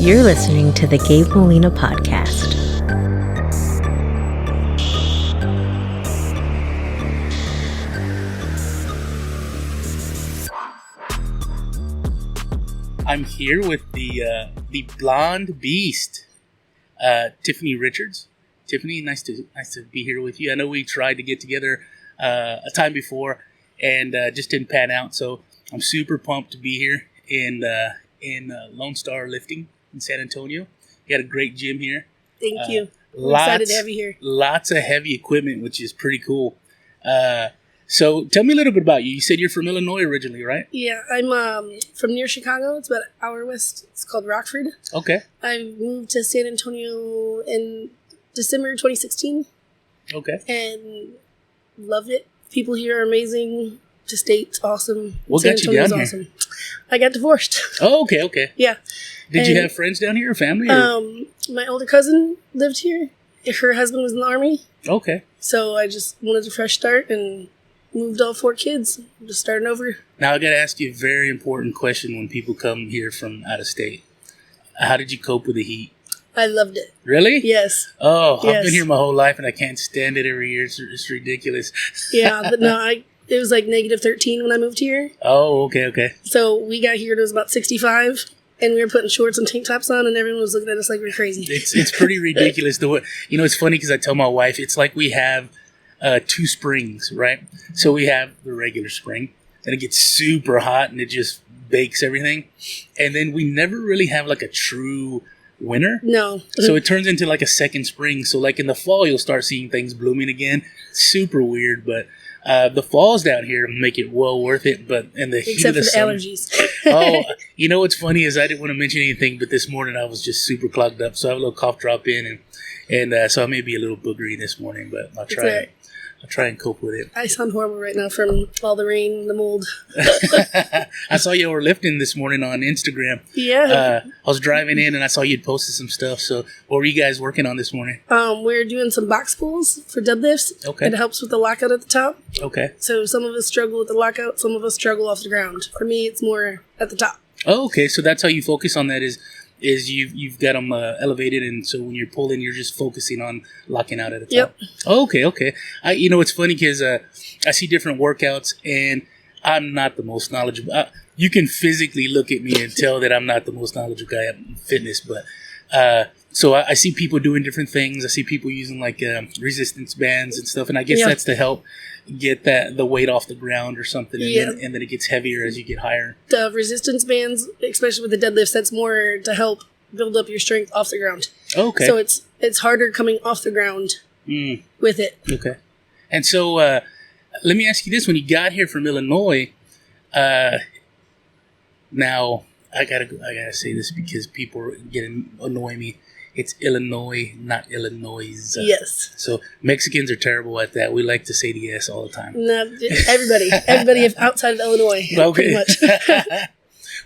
You're listening to the Gabe Molina Podcast. I'm here with the blonde beast, Tiffany Richards. Tiffany, nice to be here with you. I know we tried to get together a time before and just didn't pan out. So I'm super pumped to be here in Lonestar Lifting in San Antonio. You got a great gym here. Thank you. I'm excited to have you here. Lots of heavy equipment, which is pretty cool. So tell me a little bit about you. You said you're from Illinois originally, right? Yeah, I'm from near Chicago. It's about an hour west. It's called Rockford. Okay. I moved to San Antonio in December 2016. Okay. And loved it. People here are amazing. The state's awesome. What San got you Antonio's down awesome. here? I got divorced. Oh, okay. Yeah. Did you have friends down here or family? Or? My older cousin lived here. Her husband was in the Army. Okay. So I just wanted a fresh start and moved all 4 kids. Just starting over. Now I got to ask you a very important question when people come here from out of state. How did you cope with the heat? I loved it. Really? Yes. Oh, yes. I've been here my whole life and I can't stand it every year. It's ridiculous. Yeah, but no, it was like negative 13 when I moved here. Oh, okay. So we got here, it was about 65, and we were putting shorts and tank tops on, and everyone was looking at us like we're crazy. It's pretty ridiculous. It's funny because I tell my wife, it's like we have 2 springs, right? So we have the regular spring, and it gets super hot, and it just bakes everything. And then we never really have like a true winter. No. So it turns into like a second spring. So like in the fall, you'll start seeing things blooming again. Super weird, but the falls down here make it well worth it. But in the heat of the summer, allergies. Oh, you know what's funny is I didn't want to mention anything, but this morning I was just super clogged up. So I have a little cough drop in, and so I may be a little boogery this morning, but I'll try and cope with it. I sound horrible right now from all the rain, the mold. I saw you were lifting this morning on Instagram. Yeah. I was driving in and I saw you'd posted some stuff. So what were you guys working on this morning? We're doing some box pulls for deadlifts. Okay. It helps with the lockout at the top. Okay. So some of us struggle with the lockout, some of us struggle off the ground. For me, it's more at the top. Oh, okay. So that's how you focus on that is you've got them elevated, and so when you're pulling, you're just focusing on locking out at the top. Yep. Okay. It's funny because I see different workouts, and I'm not the most knowledgeable. You can physically look at me and tell that I'm not the most knowledgeable guy in fitness, but so I see people doing different things. I see people using like resistance bands and stuff, and I guess that's to help get the weight off the ground or something, and then it gets heavier as you get higher. The resistance bands, especially with the deadlifts, that's more to help build up your strength off the ground. Okay. So it's harder coming off the ground with it. Okay. And so let me ask you this: when you got here from Illinois, now I gotta say this because people annoy me. It's Illinois, not Illinois. Yes. So Mexicans are terrible at that. We like to say the S all the time. No, everybody outside of Illinois, pretty much.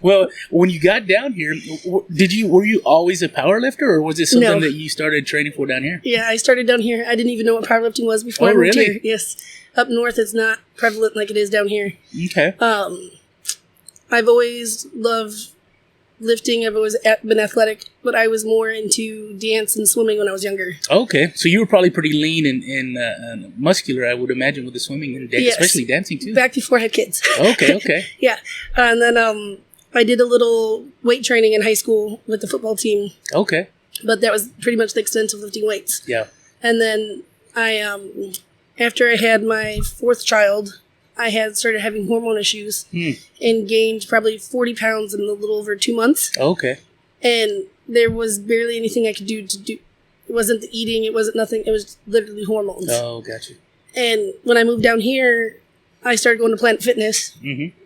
Well, when you got down here, were you always a power lifter, or was it something that you started training for down here? Yeah, I started down here. I didn't even know what powerlifting was before I moved here. Yes. Up north, it's not prevalent like it is down here. Okay. I've always loved lifting. I've always been athletic, but I was more into dance and swimming when I was younger. Okay, so you were probably pretty lean and muscular, I would imagine, with the swimming and especially dancing too. Back before I had kids. Okay. Yeah, and then I did a little weight training in high school with the football team. Okay, but that was pretty much the extent of lifting weights. Yeah, and then I after I had my 4th child, I had started having hormone issues and gained probably 40 pounds in a little over 2 months. Okay. And there was barely anything I could do to do. It wasn't the eating. It wasn't nothing. It was literally hormones. Oh, gotcha. And when I moved down here, I started going to Planet Fitness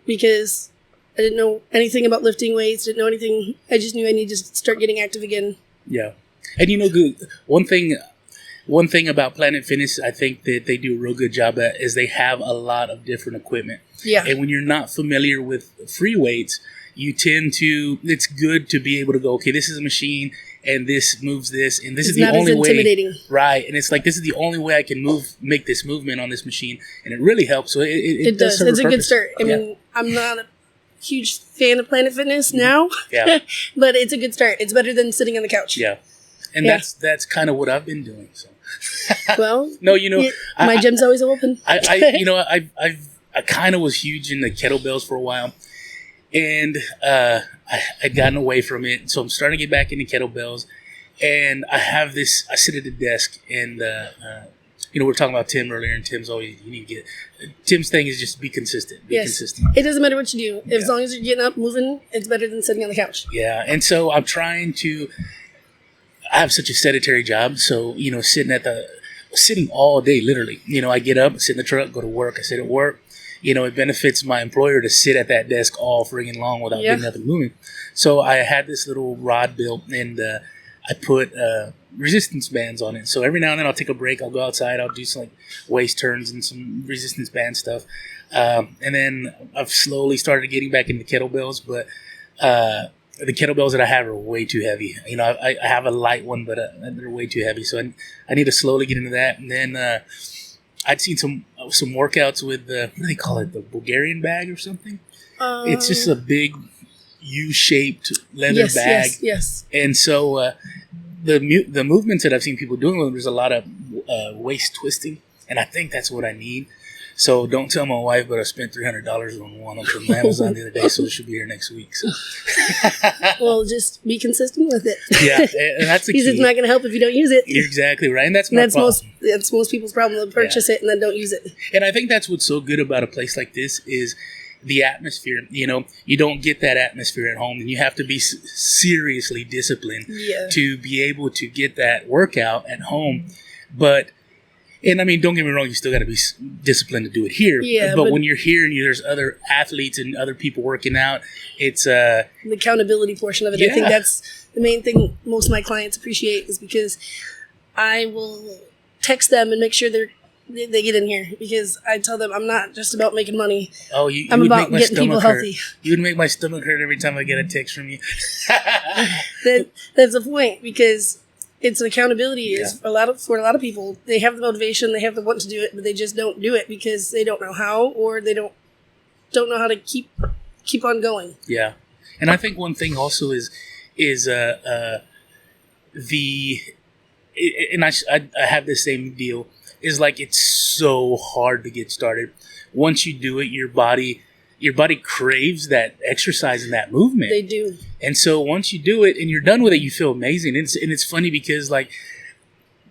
because I didn't know anything about lifting weights, didn't know anything. I just knew I needed to start getting active again. Yeah. And one thing about Planet Fitness, I think that they do a real good job at is they have a lot of different equipment. Yeah. And when you're not familiar with free weights, it's good to be able to go, okay, this is a machine and this moves this and this is the only way. It's not as intimidating. Right. And it's like, this is the only way I can make this movement on this machine. And it really helps. So it does serve It's a purpose. good start. I mean, I'm not huge fan of Planet Fitness now. Yeah. But it's a good start. It's better than sitting on the couch. Yeah. And that's kind of what I've been doing. So. Well, no, my gym's always open. I kind of was huge in the kettlebells for a while, and I'd gotten away from it. So I'm starting to get back into kettlebells, and I have this. I sit at the desk, and we were talking about Tim earlier, and Tim's always Tim's thing is just be consistent. Be consistent. It doesn't matter what you do. As long as you're getting up, moving, it's better than sitting on the couch. Yeah, and so I'm trying to. I have such a sedentary job, so sitting all day, literally. I get up, sit in the truck, go to work. I sit at work. It benefits my employer to sit at that desk all friggin' long without getting nothing moving. So I had this little rod built, and I put resistance bands on it. So every now and then I'll take a break. I'll go outside. I'll do some like waist turns and some resistance band stuff. And then I've slowly started getting back into kettlebells, but the kettlebells that I have are way too heavy. I have a light one, but they're way too heavy. So I need to slowly get into that. And then I'd seen some workouts with what do they call it? The Bulgarian bag or something? It's just a big U-shaped leather bag. Yes. And so the movements that I've seen people doing with them, there's a lot of waist twisting. And I think that's what I need. So don't tell my wife, but I spent $300 on one from Amazon the other day, so it should be here next week. So. Well, just be consistent with it. Yeah, and that's the key. Because it's not going to help if you don't use it. You're exactly right, and that's my problem. That's most people's problem. They'll purchase it and then don't use it. And I think that's what's so good about a place like this is the atmosphere. You don't get that atmosphere at home, and you have to be seriously disciplined to be able to get that workout at home. And I mean, don't get me wrong, you still got to be disciplined to do it here. Yeah, but when you're here and there's other athletes and other people working out, it's the accountability portion of it. Yeah. I think that's the main thing most of my clients appreciate is because I will text them and make sure they get in here because I tell them I'm not just about making money. Oh, I'm about getting people healthy. You would make my stomach hurt every time I get a text from you. That's the point because. It's accountability. Yeah. For a lot of people, they have the motivation, they have the want to do it, but they just don't do it because they don't know how, or they don't know how to keep on going. Yeah, and I think one thing also is I have the same deal. Is like it's so hard to get started. Once you do it, your body craves that exercise and that movement. They do. And so once you do it and you're done with it, you feel amazing. And it's funny because like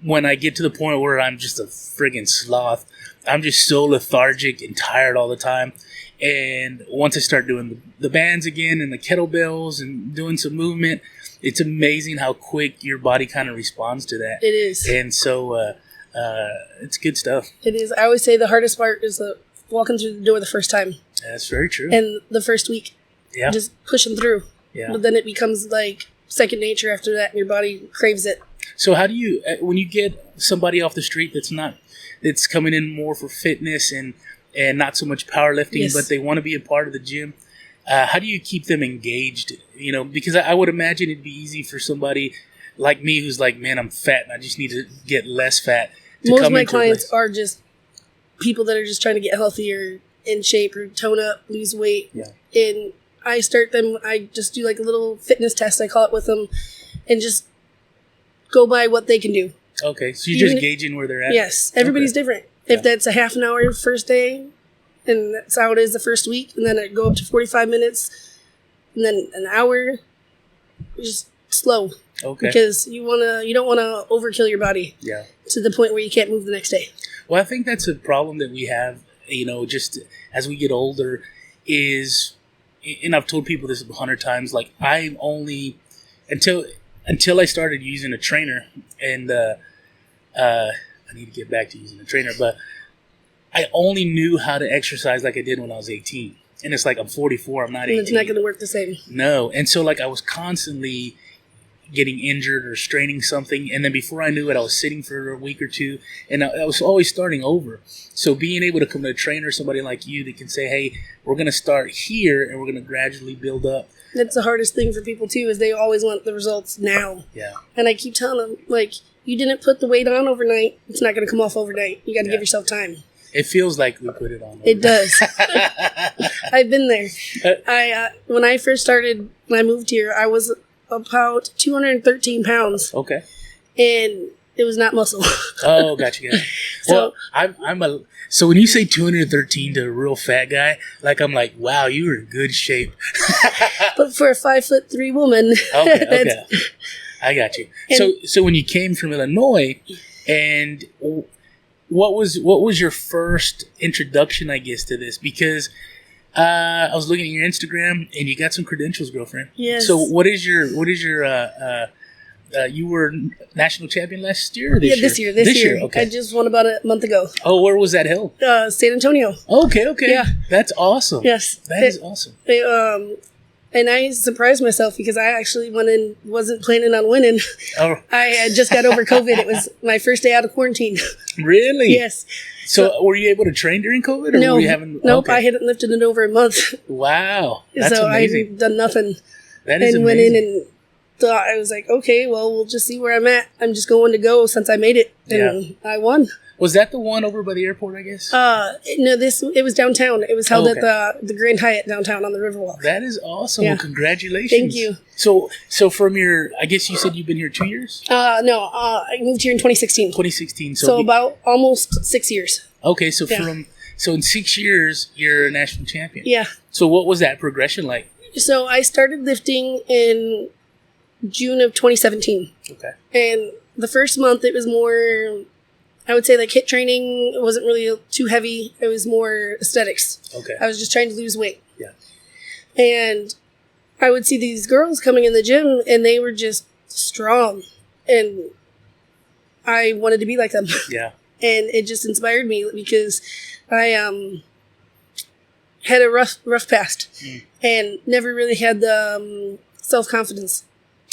when I get to the point where I'm just a friggin' sloth, I'm just so lethargic and tired all the time. And once I start doing the bands again and the kettlebells and doing some movement, it's amazing how quick your body kind of responds to that. It is. And so it's good stuff. It is. I always say the hardest part is walking through the door the first time. That's very true. And the first week. Yeah. Just pushing through. Yeah. But then it becomes like second nature after that and your body craves it. So how do you, when you get somebody off the street that's coming in more for fitness and not so much powerlifting, but they want to be a part of the gym, how do you keep them engaged? Because I would imagine it'd be easy for somebody like me who's like, man, I'm fat and I just need to get less fat. Most of my clients are just people that are just trying to get healthier, in shape, or tone up, lose weight. Yeah. And I start them, I just do like a little fitness test, I call it, with them, and just go by what they can do. Okay, so you're just gauging where they're at? Yes, everybody's different. If that's a half an hour first day, and that's how it is the first week, and then I go up to 45 minutes, and then an hour, just slow. Okay. Because you don't want to overkill your body. Yeah. To the point where you can't move the next day. Well, I think that's a problem that we have, just as we get older, is, and I've told people this 100 times, like I'm only, until I started using a trainer, and I need to get back to using a trainer, but I only knew how to exercise like I did when I was 18. And it's like I'm 44, I'm not 18. It's not going to work the same. No. And so like I was constantly getting injured or straining something, and then before I knew it, I was sitting for a week or two, and I was always starting over. So being able to come to a trainer, somebody like you that can say, hey, we're going to start here and we're going to gradually build up. That's the hardest thing for people too, is they always want the results now. Yeah. And I keep telling them, like, you didn't put the weight on overnight, it's not going to come off overnight. You got to give yourself time. It feels like we put it on. It does. I've been there. When I first started, when I moved here, I was about 213 pounds. Okay. And it was not muscle. Oh, gotcha. So, well, so when you say 213 to a real fat guy, like I'm like, wow, you were in good shape. But for a 5'3" woman, okay. I got you. So when you came from Illinois, and what was your first introduction, I guess, to this? Because I was looking at your Instagram, and you got some credentials, girlfriend. Yes. So what is your you were national champion last year or this year? This year. Okay. I just won about a month ago. Oh, where was that held? San Antonio. Okay. Yeah. That's awesome. Yes. That is awesome. And I surprised myself because I actually went in, wasn't planning on winning. Oh. I had just got over COVID. It was my first day out of quarantine. Really? Yes. So were you able to train during COVID? Or no. Were you having, nope. okay. I hadn't lifted in over a month. Wow. That's so amazing. I hadn't done nothing. That is and amazing. went in and thought, I was like, okay, well, we'll just see where I'm at. I'm just going to go since I made it. And I won. Was that the one over by the airport, I guess? No, it was downtown. It was held at the Grand Hyatt downtown on the Riverwalk. That is awesome. Yeah. Well, congratulations. Thank you. So from your, I guess you said you've been here 2 years? No, I moved here in 2016. 2016. So about almost 6 years. Okay, so in 6 years, you're a national champion. Yeah. So what was that progression like? So I started lifting in June of 2017. Okay. And the first month it was more, I would say like HIIT training. It wasn't really too heavy. It was more aesthetics. Okay. I was just trying to lose weight. Yeah. And I would see these girls coming in the gym and they were just strong. And I wanted to be like them. Yeah. And it just inspired me because I had a rough past and never really had the self-confidence.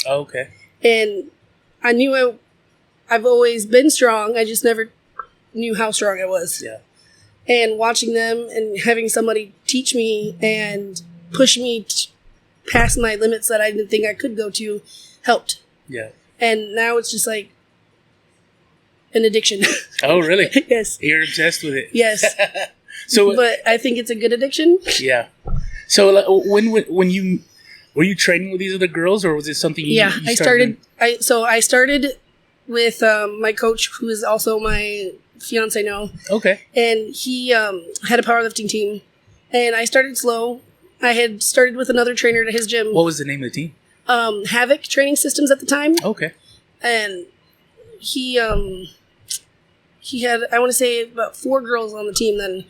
Oh, okay. And I knew I've always been strong. I just never knew how strong I was. Yeah. And watching them and having somebody teach me and push me past my limits that I didn't think I could go to helped. Yeah. And now it's just like an addiction. Oh, really? Yes. You're obsessed with it. Yes. But I think it's a good addiction. Yeah. So when you were you training with these other girls, or was it something you started? I started with my coach, who is also my fiance now. Okay. And he had a powerlifting team, and I started slow. I had started with another trainer at his gym. What was the name of the team? Havoc Training Systems at the time. Okay. And he had, I want to say, about 4 girls on the team then,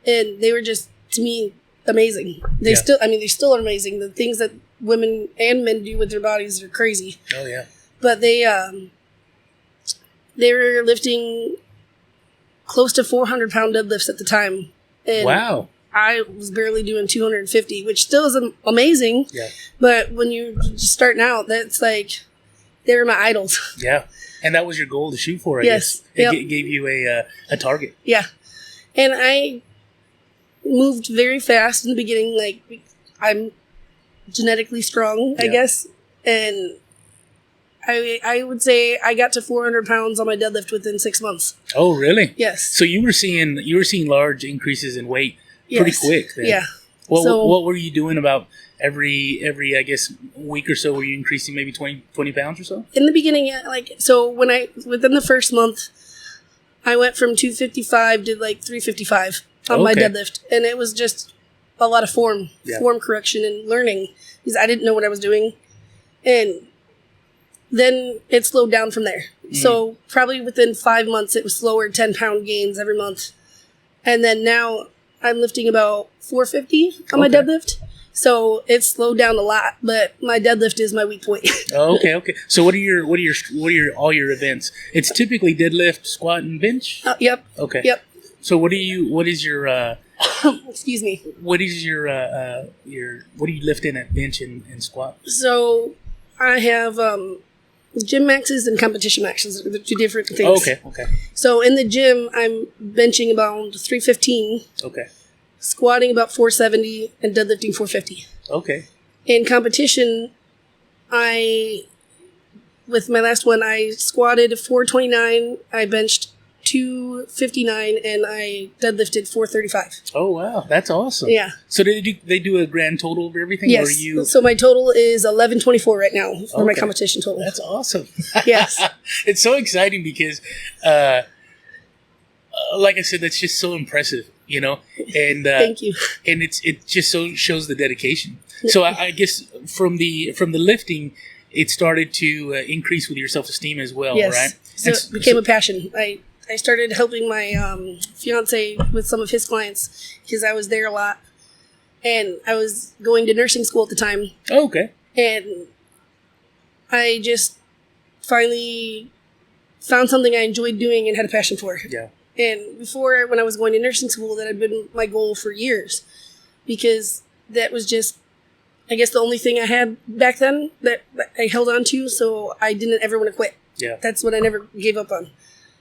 and they were just, to me, amazing. They still are amazing. The things that women and men do with their bodies are crazy. Oh yeah. But they were lifting close to 400-pound deadlifts at the time. And wow. I was barely doing 250, which still is amazing. Yeah. But when you're just starting out, that's like, they were my idols. Yeah. And that was your goal to shoot for, I yes. guess. It gave you a target. Yeah. And I moved very fast in the beginning. Like, I'm genetically strong, I guess. And I would say I got to 400 pounds on my deadlift within 6 months. Oh, really? Yes. So you were seeing large increases in weight pretty quick then. Yeah. What were you doing about every I guess week or so? Were you increasing maybe 20 pounds or so? In the beginning, within the first month, I went from 255 to like 355 on my deadlift, and it was just a lot of form correction and learning because I didn't know what I was doing, and then it slowed down from there. Mm-hmm. So probably within 5 months, it was slower 10-pound gains every month, and then now I'm lifting about 450 on my deadlift. So it's slowed down a lot, but my deadlift is my weak point. Okay. So what are all your events? It's typically deadlift, squat, and bench. Yep. Okay. Yep. So what is your excuse me. What is your what do you lift in at bench and squat? So I have gym maxes and competition maxes. They're 2 different things. Okay. So So in the gym, I'm benching about 315. Okay. Squatting about 470 and deadlifting 450. Okay. In competition, with my last one, I squatted 429, I benched 259 and I deadlifted 435. Oh, wow. That's awesome. Yeah. So they do a grand total of everything? Yes. Or you... So my total is 1124 right now for my Okay. competition total. That's awesome. Yes. It's so exciting because, like I said, that's just so impressive, you know? And Thank you. And it just so shows the dedication. So I guess from the lifting, it started to increase with your self-esteem as well, Yes. right? So it became a passion. I started helping my fiance with some of his clients because I was there a lot. And I was going to nursing school at the time. Oh, okay. And I just finally found something I enjoyed doing and had a passion for. Yeah. And before, when I was going to nursing school, that had been my goal for years. Because that was just, I guess, the only thing I had back then that I held on to. So I didn't ever want to quit. Yeah. That's what I never gave up on.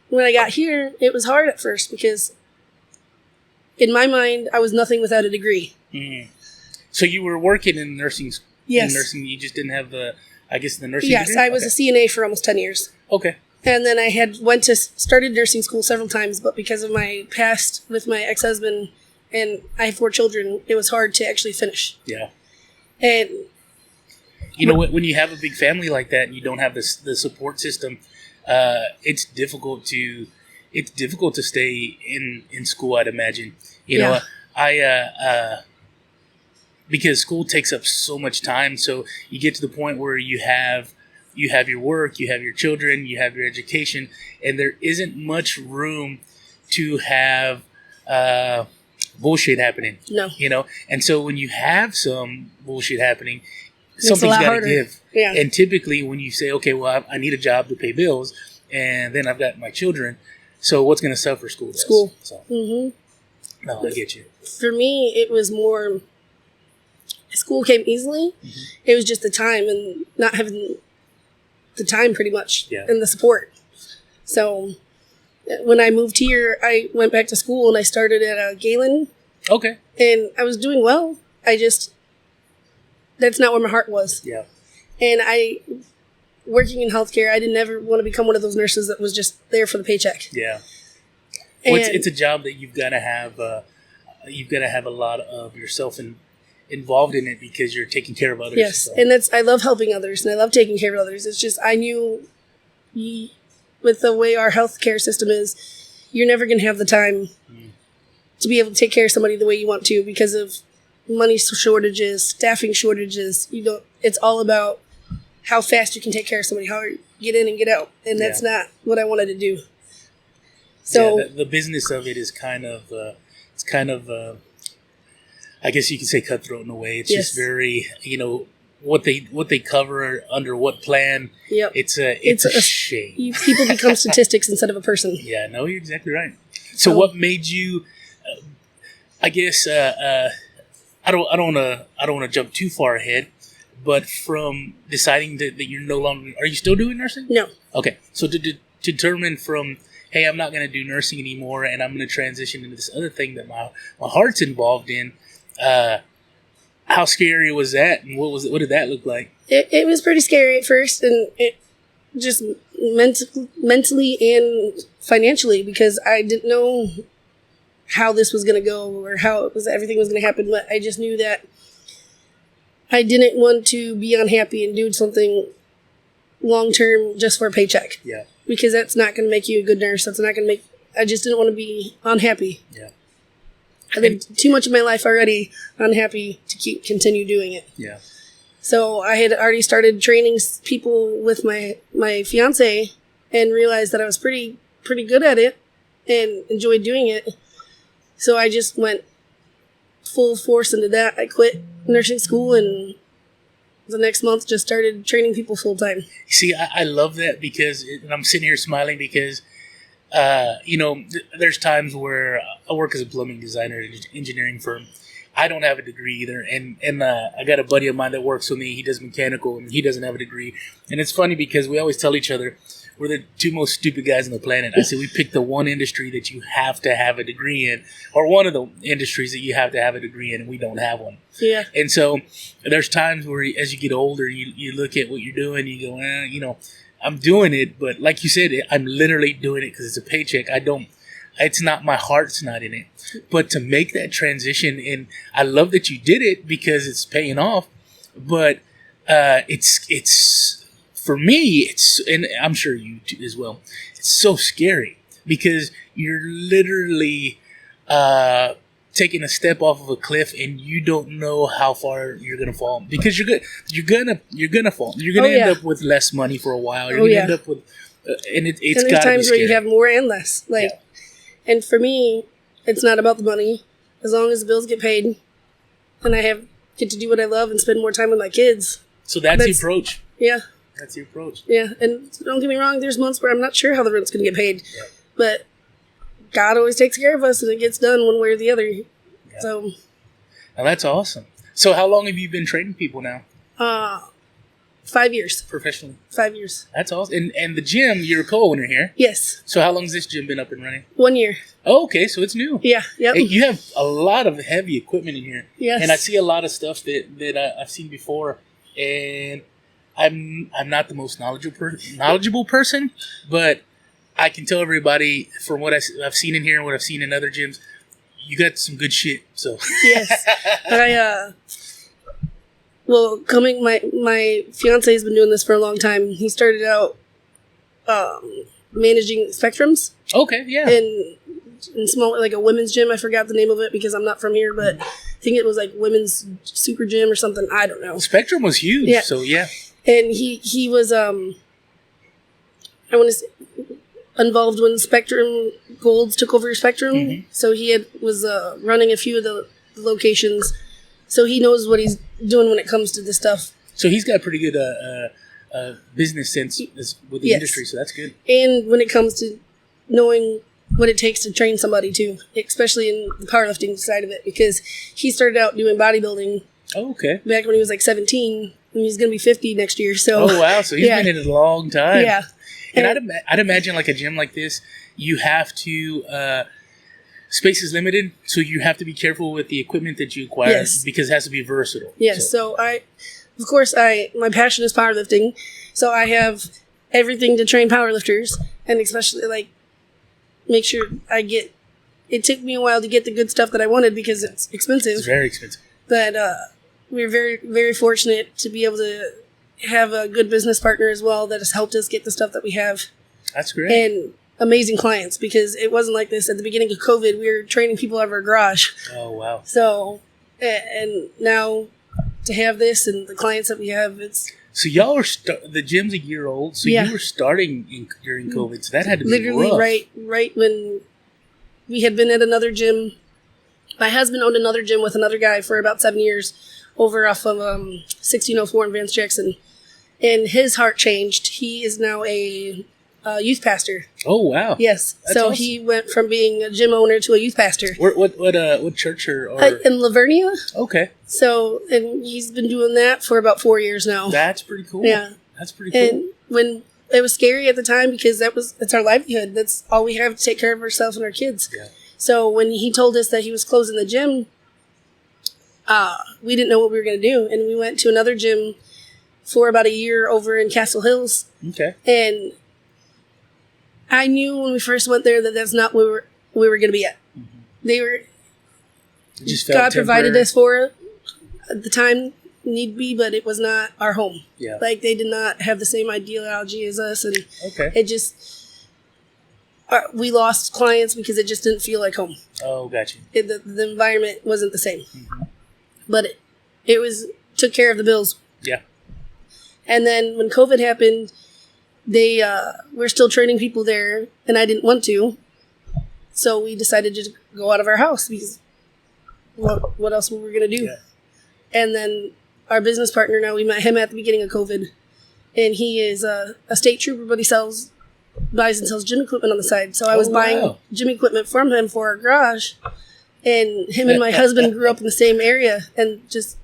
When I got here, it was hard at first because in my mind, I was nothing without a degree. Mm. So you were working in nursing school? Yes. In nursing, you just didn't have the nursing Yes, degree? I was a CNA for almost 10 years. Okay. And then I had started nursing school several times, but because of my past with my ex-husband and I have 4 children, it was hard to actually finish. Yeah. And you know, when you have a big family like that and you don't have the support system, it's difficult to stay in school, I'd imagine. You know, because school takes up so much time, so you get to the point where you have your work, you have your children, you have your education, and there isn't much room to have bullshit happening. No. You know, and so when you have some bullshit happening, It's something's a lot got to harder. give. Yeah. And typically when you say, okay, well, I need a job to pay bills, and then I've got my children, so what's going to suffer? School does. School. So, Mm-hmm. no, I get you. For me, it was more, school came easily. Mm-hmm. It was just the time and not having the time pretty much Yeah. and the support. So when I moved here, I went back to school and I started at Galen. Okay. And I was doing well. That's not where my heart was. Yeah. And working in healthcare, I didn't ever want to become one of those nurses that was just there for the paycheck. Yeah. Well, And it's a job that you've got to have. You've got to have a lot of yourself involved in it because you're taking care of others. yes, so. and I love helping others and I love taking care of others. It's just I knew with the way our healthcare system is, you're never going to have the time to be able to take care of somebody the way you want to because of money shortages, staffing shortages. It's all about how fast you can take care of somebody, how you get in and get out, and that's not what I wanted to do. So the business of it is kind of I guess you could say cutthroat in a way. It's just very, you know, what they cover under what plan. Yep. It's a shame. People become statistics instead of a person. Yeah, no, you're exactly right. So what made you? I guess I don't want to jump too far ahead, but from deciding that you're no longer, are you still doing nursing? No. Okay, so to determine from, hey, I'm not going to do nursing anymore, and I'm going to transition into this other thing that my heart's involved in. How scary was that, and what did that look like? It was pretty scary at first, and it just mentally and financially, because I didn't know how this was going to go or how everything was going to happen. But I just knew that I didn't want to be unhappy and do something long term just for a paycheck. Yeah. Because that's not going to make you a good nurse. That's not going to make. I just didn't want to be unhappy. Yeah. I lived too much of my life already unhappy to continue doing it. Yeah. So I had already started training people with my fiance and realized that I was pretty good at it and enjoyed doing it. So I just went full force into that. I quit nursing school and the next month just started training people full time. See, I love that because, and I'm sitting here smiling because, there's times where I work as a plumbing designer at an engineering firm. I don't have a degree either, and I got a buddy of mine that works with me. He does mechanical, and he doesn't have a degree. And it's funny because we always tell each other we're the two most stupid guys on the planet. I say we pick the one industry that you have to have a degree in, or one of the industries that you have to have a degree in, and we don't have one. Yeah. And so there's times where as you get older, you look at what you're doing, you go, I'm doing it, but like you said, I'm literally doing it because it's a paycheck. It's not, my heart's not in it. But to make that transition, and I love that you did it because it's paying off, but it's for me, and I'm sure you too as well, it's so scary because you're literally taking a step off of a cliff and you don't know how far you're gonna fall because you're gonna fall. You're gonna end up with less money for a while. You're gonna end up with and it's and there's times where you have more and less. And for me, it's not about the money. As long as the bills get paid and I get to do what I love and spend more time with my kids. So that's the approach. Yeah. That's the approach. Yeah, and don't get me wrong, there's months where I'm not sure how the rent's going to get paid. Yeah. But God always takes care of us and it gets done one way or the other. Yeah. So. Now that's awesome. So how long have you been training people now? 5 years. Professionally? 5 years. That's awesome. And the gym, you're a co-owner here? Yes. So how long has this gym been up and running? 1 year. Oh, okay. So it's new. Yeah. Yep. Hey, you have a lot of heavy equipment in here. Yes. And I see a lot of stuff that I've seen before. And I'm not the most knowledgeable person, but I can tell everybody from what I've seen in here and what I've seen in other gyms, you got some good shit. So yes, my fiance has been doing this for a long time. He started out managing spectrums. Okay, yeah. In small, like a women's gym. I forgot the name of it because I'm not from here, but I think it was like women's super gym or something. I don't know. Spectrum was huge. Yeah. So yeah. And he was I want to say involved when Spectrum Golds took over Spectrum. Mm-hmm. So he was running a few of the locations. So he knows what he's doing when it comes to this stuff. So he's got pretty good business sense with the industry, so that's good. And when it comes to knowing what it takes to train somebody too, especially in the powerlifting side of it, because he started out doing bodybuilding. Oh, okay. Back when he was like 17, and he's going to be 50 next year. So. Oh wow! So he's been in it a long time. Yeah. And I'd imagine like a gym like this, you have to space is limited, so you have to be careful with the equipment that you acquire because it has to be versatile. Yes. So my passion is powerlifting, so I have everything to train powerlifters, and especially like make sure I get. It took me a while to get the good stuff that I wanted because it's expensive. It's very expensive. But we're very, very fortunate to be able to have a good business partner as well that has helped us get the stuff that we have. That's great. And amazing clients, because it wasn't like this at the beginning of COVID. We were training people out of our garage. Oh, wow. So, and now to have this and the clients that we have, it's... So y'all are the gym's a year old, so you were starting during COVID, so that had to be literally rough. right when we had been at another gym. My husband owned another gym with another guy for about 7 years over off of 1604 in Vance Jackson. And his heart changed. He is now a youth pastor. Oh, wow. Yes. That's so awesome. He went from being a gym owner to a youth pastor. What church or in Lavernia. Okay. So, and he's been doing that for about 4 years now. That's pretty cool. Yeah. That's pretty cool. And when it was scary at the time because it's our livelihood. That's all we have to take care of ourselves and our kids. Yeah. So when he told us that he was closing the gym, we didn't know what we were going to do. And we went to another gym for about a year over in Castle Hills. Okay. And I knew when we first went there that that's not where we were going to be at. Mm-hmm. They were... It just felt God temporary. provided us for at the time need be, but it was not our home. Yeah. Like they did not have the same ideology as us. And it just... we lost clients because it just didn't feel like home. Oh, gotcha. The environment wasn't the same. Mm-hmm. But it took care of the bills. Yeah. And then when COVID happened, they were still training people there, and I didn't want to. So we decided to go out of our house because what else were we going to do? Yeah. And then our business partner, now we met him at the beginning of COVID, and he is a state trooper, but he buys and sells gym equipment on the side. So I was buying gym equipment from him for our garage, and him and my husband grew up in the same area and just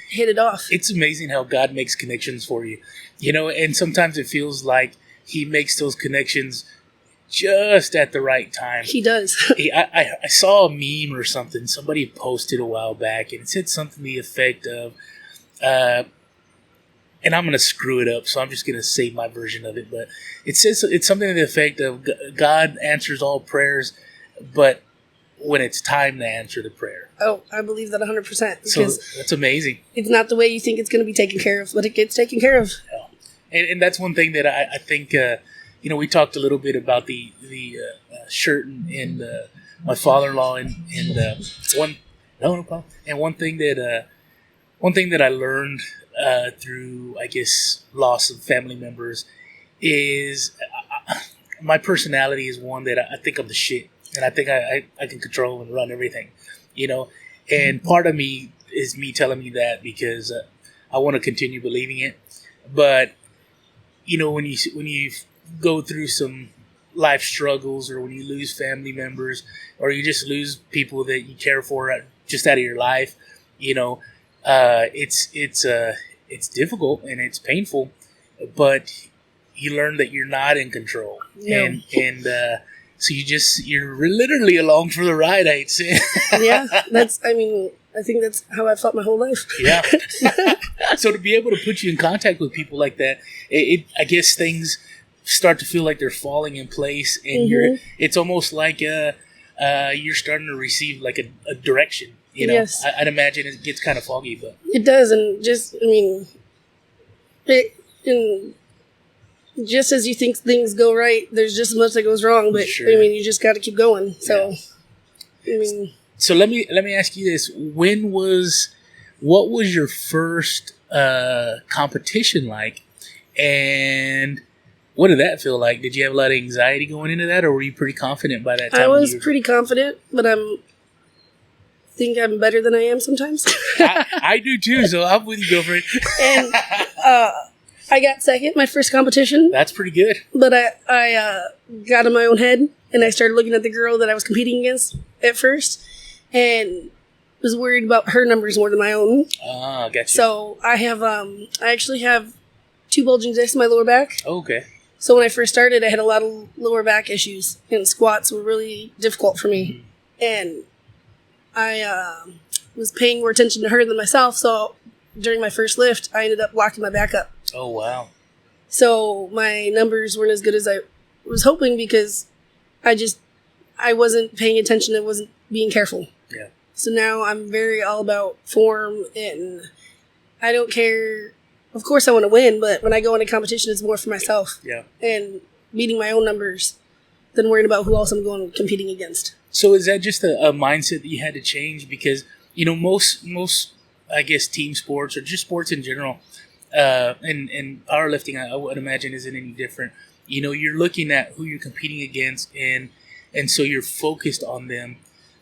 hit it off. It's amazing how God makes connections for you, and sometimes it feels like he makes those connections just at the right time. He does. I saw a meme or something somebody posted a while back, and it said something to the effect of and I'm going to screw it up, so I'm just going to say my version of it. But it says it's something to the effect of God answers all prayers, but when it's time to answer the prayer. Oh, I believe that 100%. So that's amazing. It's not the way you think it's going to be taken care of, but it gets taken care of. Yeah. And that's one thing that I think, we talked a little bit about the shirt and my father-in-law and one thing that I learned through, I guess, loss of family members is my personality is one that I think I'm the shit, and I think I can control and run everything, and part of me is me telling me that because I want to continue believing it, but when you go through some life struggles, or when you lose family members, or you just lose people that you care for just out of your life, it's difficult and it's painful, but you learn that you're not in control. No. And so you're literally along for the ride, I'd say. Yeah, I think that's how I felt my whole life. Yeah. So to be able to put you in contact with people like that, I guess things start to feel like they're falling in place, and it's almost like you're starting to receive like a direction. Yes. I'd imagine it gets kind of foggy, but it does, and just just as you think things go right, there's just as much that goes wrong. But sure. You just got to keep going. So, yeah. So let me ask you this: what was your first competition like, and what did that feel like? Did you have a lot of anxiety going into that, or were you pretty confident by that time? I was pretty confident, but think I'm better than I am sometimes. I do too, so I'm with you, girlfriend. And I got second my first competition. That's pretty good. But I got in my own head, and I started looking at the girl that I was competing against at first, and was worried about her numbers more than my own. Ah, gotcha. So I actually have 2 bulging discs in my lower back. Oh, okay. So when I first started, I had a lot of lower back issues, and squats were really difficult for me. And I was paying more attention to her than myself, so during my first lift, I ended up locking my back up. Oh, wow. So my numbers weren't as good as I was hoping because I wasn't paying attention and wasn't being careful. Yeah. So now I'm very all about form, and I don't care. Of course I want to win, but when I go into competition, it's more for myself. Yeah. And meeting my own numbers than worrying about who else I'm going competing against. So is that just a mindset that you had to change? Because, most I guess, team sports or just sports in general, and powerlifting, I would imagine, isn't any different. You're looking at who you're competing against, and so you're focused on them,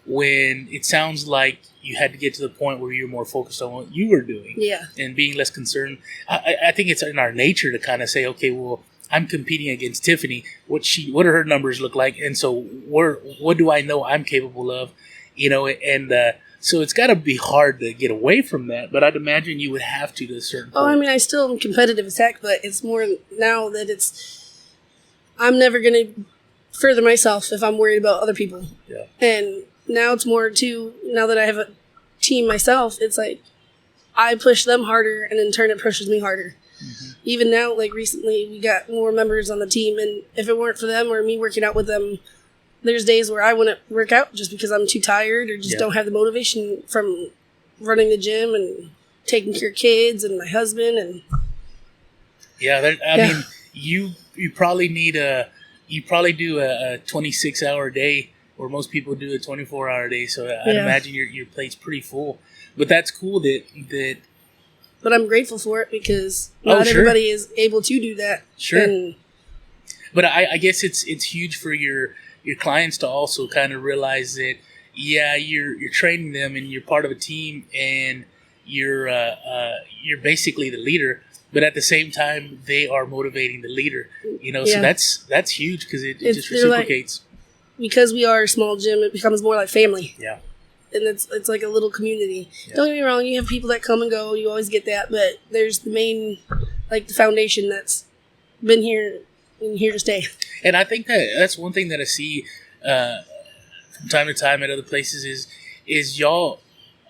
when it sounds like you had to get to the point where you're more focused on what you were doing, and being less concerned. I think it's in our nature to kind of say, okay, well, I'm competing against Tiffany. What do her numbers look like? And so what do I know I'm capable of? So it's got to be hard to get away from that. But I'd imagine you would have to a certain point. I still am competitive as heck, but it's more now that I'm never going to further myself if I'm worried about other people. Yeah. And now it's more now that I have a team myself, it's like I push them harder, and in turn it pushes me harder. Mm-hmm. Even now, like recently, we got more members on the team, and if it weren't for them or me working out with them, there's days where I wouldn't work out just because I'm too tired or just don't have the motivation from running the gym and taking care of kids and my husband. And I mean, you probably need you probably do a 26-hour day, or most people do a 24-hour day. So I'd imagine your plate's pretty full. But that's cool that. But I'm grateful for it because not everybody is able to do that. Sure. But I guess it's huge for your clients to also kind of realize that, you're training them and you're part of a team and you're basically the leader, but at the same time they are motivating the leader. So that's huge because it just reciprocates. Because we are a small gym, it becomes more like family. Yeah. And it's like a little community. Yeah. Don't get me wrong, you have people that come and go, you always get that, but there's the main, like the foundation that's been here and here to stay. And I think that's one thing that I see from time to time at other places is y'all.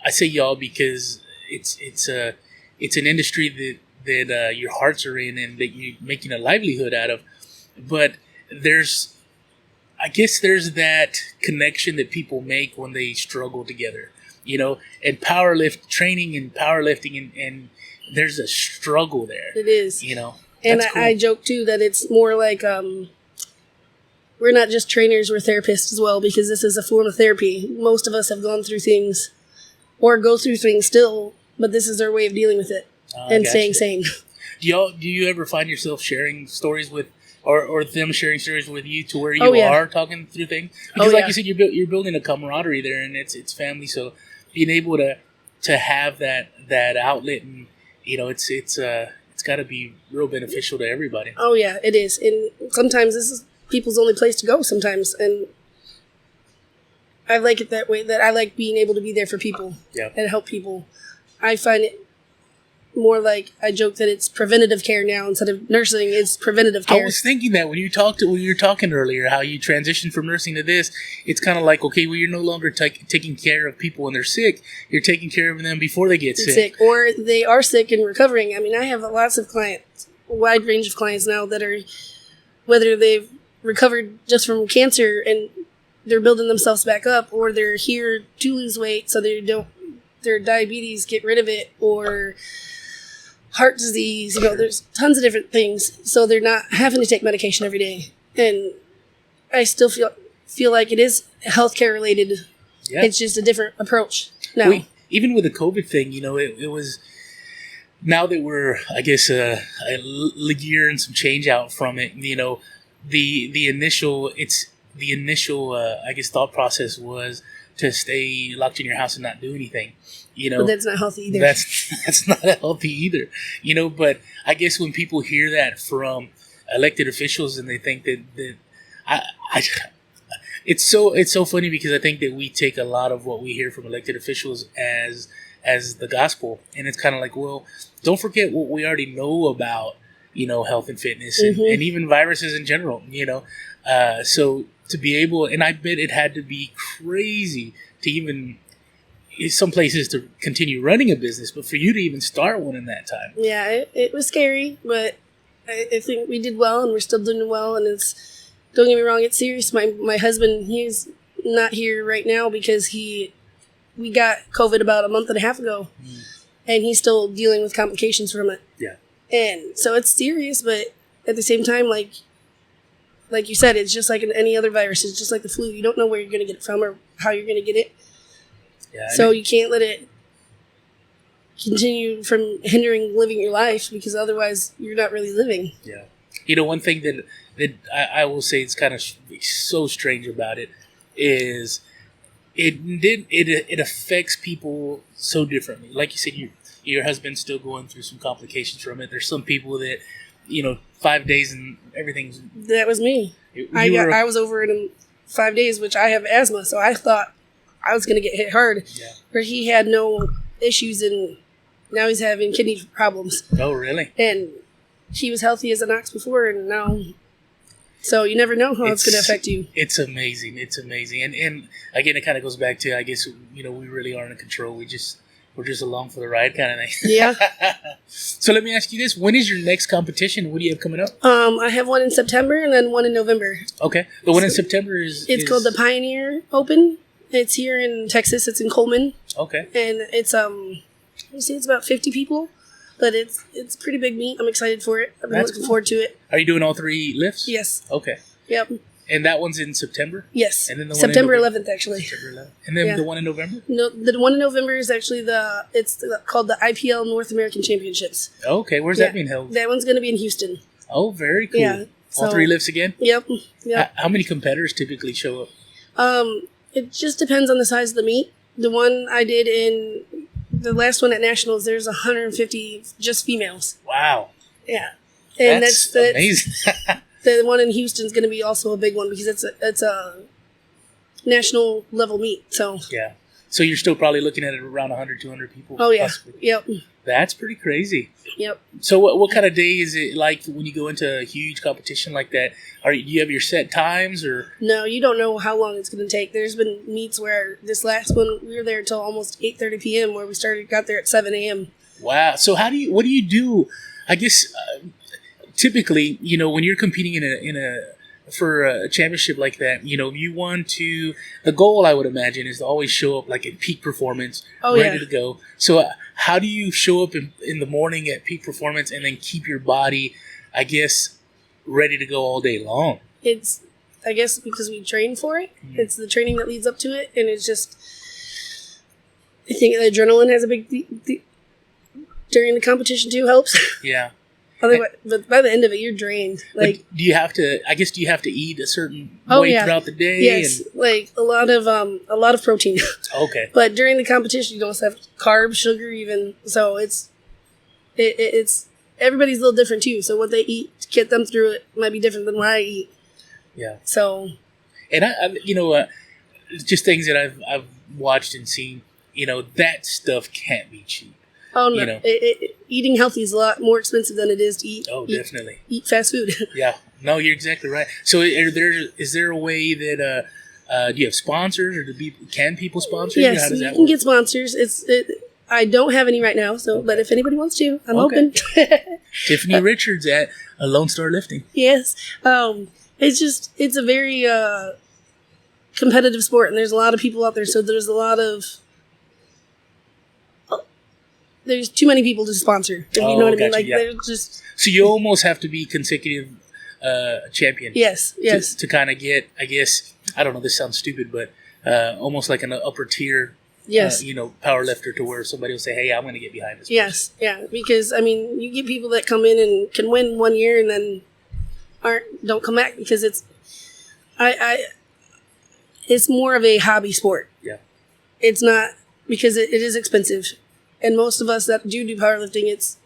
I say y'all because it's an industry that your hearts are in and that you're making a livelihood out of. But I guess there's that connection that people make when they struggle together, and training and powerlifting, and there's a struggle there. It is. And That's cool. I joke too that it's more like we're not just trainers, we're therapists as well, because this is a form of therapy. Most of us have gone through things or go through things still, but this is our way of dealing with it and staying sane. Do you ever find yourself sharing stories with, or them sharing stories with you to where you are talking through things? Because like you said, you're building a camaraderie there, and it's family. So being able to have that outlet, and it's got to be real beneficial to everybody. Oh yeah, it is. And sometimes this is people's only place to go sometimes, and I like it that way, that I like being able to be there for people and help people. I find it more like, I joke that it's preventative care now instead of nursing. It's preventative care. I was thinking that when you were talking earlier, how you transitioned from nursing to this, it's kind of like, okay, well, you're no longer taking care of people when they're sick. You're taking care of them before they get sick. Or they are sick and recovering. I mean, I have lots of clients, a wide range of clients now that are, whether they've recovered just from cancer and they're building themselves back up, or they're here to lose weight so their diabetes, get rid of it, or heart disease, there's tons of different things. So they're not having to take medication every day. And I still feel like it is healthcare related. Yeah. It's just a different approach now. Even with the COVID thing, it was, now that we're, I guess, a year and some change out from it, the initial I guess thought process was to stay locked in your house and not do anything. But that's not healthy either. That's not healthy either. But I guess when people hear that from elected officials and they think that it's so funny, because I think that we take a lot of what we hear from elected officials as the gospel, and it's kind of like, well, don't forget what we already know about health and fitness, and even viruses in general. So to be able, and I bet it had to be crazy to even, some places, to continue running a business, but for you to even start one in that time. Yeah, it was scary, but I think we did well, and we're still doing well. And it's, don't get me wrong, it's serious. My husband, he's not here right now because we got COVID about a month and a half ago, and he's still dealing with complications from it. Yeah. And so it's serious, but at the same time, like you said, it's just like any other virus. It's just like the flu. You don't know where you're going to get it from or how you're going to get it. Yeah, so you can't let it continue from hindering living your life, because otherwise you're not really living. Yeah. One thing that I will say is kind of so strange about it is it affects people so differently. Like you said, your husband's still going through some complications from it. There's some people that, 5 days and everything's... That was me. I was over it in 5 days, which I have asthma, so I thought I was going to get hit hard. Yeah. Where he had no issues, and now he's having kidney problems. Oh, really? And he was healthy as an ox before, and now... So you never know how it's going to affect you. It's amazing. It's amazing. And again, it kind of goes back to, I guess, we really aren't in control. We're just along for the ride kind of thing. Yeah. So let me ask you this. When is your next competition? What do you have coming up? I have one in September and then one in November. Okay. The one in September is... It's called the Pioneer Open. It's here in Texas. It's in Coleman. Okay. And it's, it's about 50 people. But it's pretty big meet. I'm excited for it. I'm looking forward to it. Are you doing all 3 lifts? Yes. Okay. Yep. And that one's in September? Yes. And then the one September 11th, actually. September 11th. And then the one in November? No, the one in November is actually called the IPL North American Championships. Okay. Where's that being held? That one's going to be in Houston. Oh, very cool. Yeah. All 3 lifts again? Yep. How many competitors typically show up? It just depends on the size of the meet. The one I did in the last one at Nationals, there's 150 just females. Wow. Yeah. And that's amazing. The one in Houston is going to be also a big one because it's a national level meet. So yeah. So you're still probably looking at it around 100, 200 people. Oh, yeah. Possibly. Yep. That's pretty crazy. Yep. So what kind of day is it like when you go into a huge competition like that? Do you have your set times or? No, you don't know how long it's going to take. There's been meets where this last one, we were there until almost 8:30 p.m. where we got there at 7 a.m. Wow. So what do you do? I guess typically, when you're competing for a championship like that, you want to. The goal, I would imagine, is to always show up like at peak performance, ready to go. So, how do you show up in the morning at peak performance and then keep your body, I guess, ready to go all day long? It's, I guess, because we train for it. Mm-hmm. It's the training that leads up to it, and it's just. I think the adrenaline has a big during the competition too helps. Yeah. Otherwise, but by the end of it, you're drained. Like, do you have to? I guess, do you have to eat a certain way throughout the day? Yes, like a lot of protein. Okay. But during the competition, you also have carbs, sugar, even. So it's everybody's a little different too. So what they eat to get them through it might be different than what I eat. Yeah. So. And I just things that I've watched and seen. That stuff can't be cheap. Oh no! Eating healthy is a lot more expensive than it is to eat. Oh, definitely. Eat fast food. Yeah. No, you're exactly right. So, is there a way that do you have sponsors, or can people sponsor you? Yes, How does that you can work? get sponsors. I don't have any right now, so but if anybody wants to, I'm open. Tiffany Richards at Lonestar Lifting. Yes. It's a very competitive sport, and there's a lot of people out there. So there's there's too many people to sponsor. If you know what I mean? Like, they're just. So you almost have to be consecutive champion. Yes. To kind of get, I guess, I don't know, this sounds stupid, but almost like an upper tier, power lifter, to where somebody will say, hey, I'm going to get behind this. Yes, person. Yeah. Because, you get people that come in and can win 1 year and then don't come back because it's more of a hobby sport. Yeah. It's not, because it is expensive. And most of us that do powerlifting,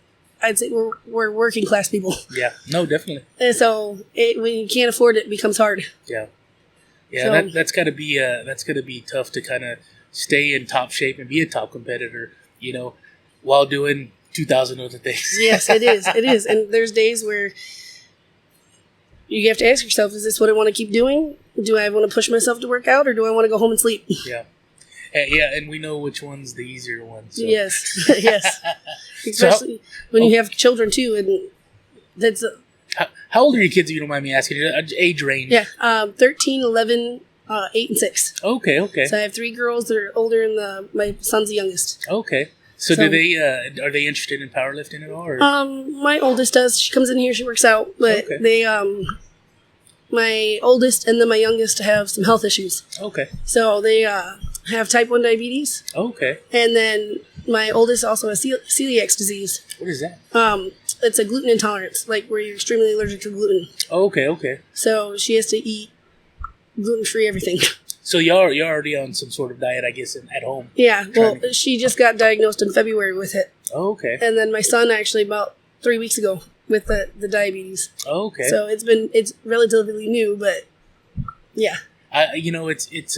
I'd say we're working class people. Yeah, no, definitely. And so when you can't afford it, it becomes hard. Yeah, so, that's got to be tough to kind of stay in top shape and be a top competitor, while doing 2,000 other things. Yes, it is, and there's days where you have to ask yourself: is this what I want to keep doing? Do I want to push myself to work out, or do I want to go home and sleep? Yeah. Yeah, and we know which one's the easier one. So. Yes. Especially when you have children too, and that's. How old are your kids, if you don't mind me asking? Age range? Yeah, 13, 11, 8, and 6. Okay. So I have 3 girls that are older, and my son's the youngest. Okay. So do they? Are they interested in powerlifting at all? Or? My oldest does. She comes in here. She works out, but they my oldest and then my youngest have some health issues. Okay. So they have type 1 diabetes. Okay. And then my oldest also has celiac disease. What is that? It's a gluten intolerance, like where you're extremely allergic to gluten. Okay. So she has to eat gluten-free everything. So you're already on some sort of diet, I guess, at home. Yeah. Well, she just got diagnosed in February with it. Okay. And then my son actually about 3 weeks ago with the diabetes. Okay. So it's relatively new, but yeah. It's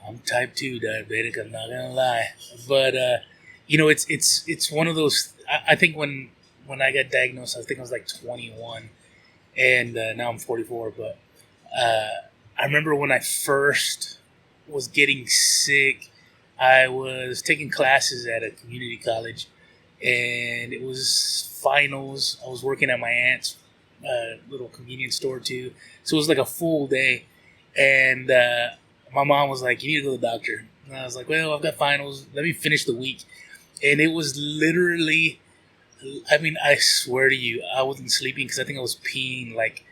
I'm type 2 diabetic. I'm not gonna lie, but it's one of those. I think when I got diagnosed, I think I was like 21, and now I'm 44. But I remember when I first was getting sick, I was taking classes at a community college, and it was finals. I was working at my aunt's little convenience store too, so it was like a full day, and my mom was like, you need to go to the doctor. And I was like, well, I've got finals. Let me finish the week. And it was literally, I swear to you, I wasn't sleeping because I think I was peeing like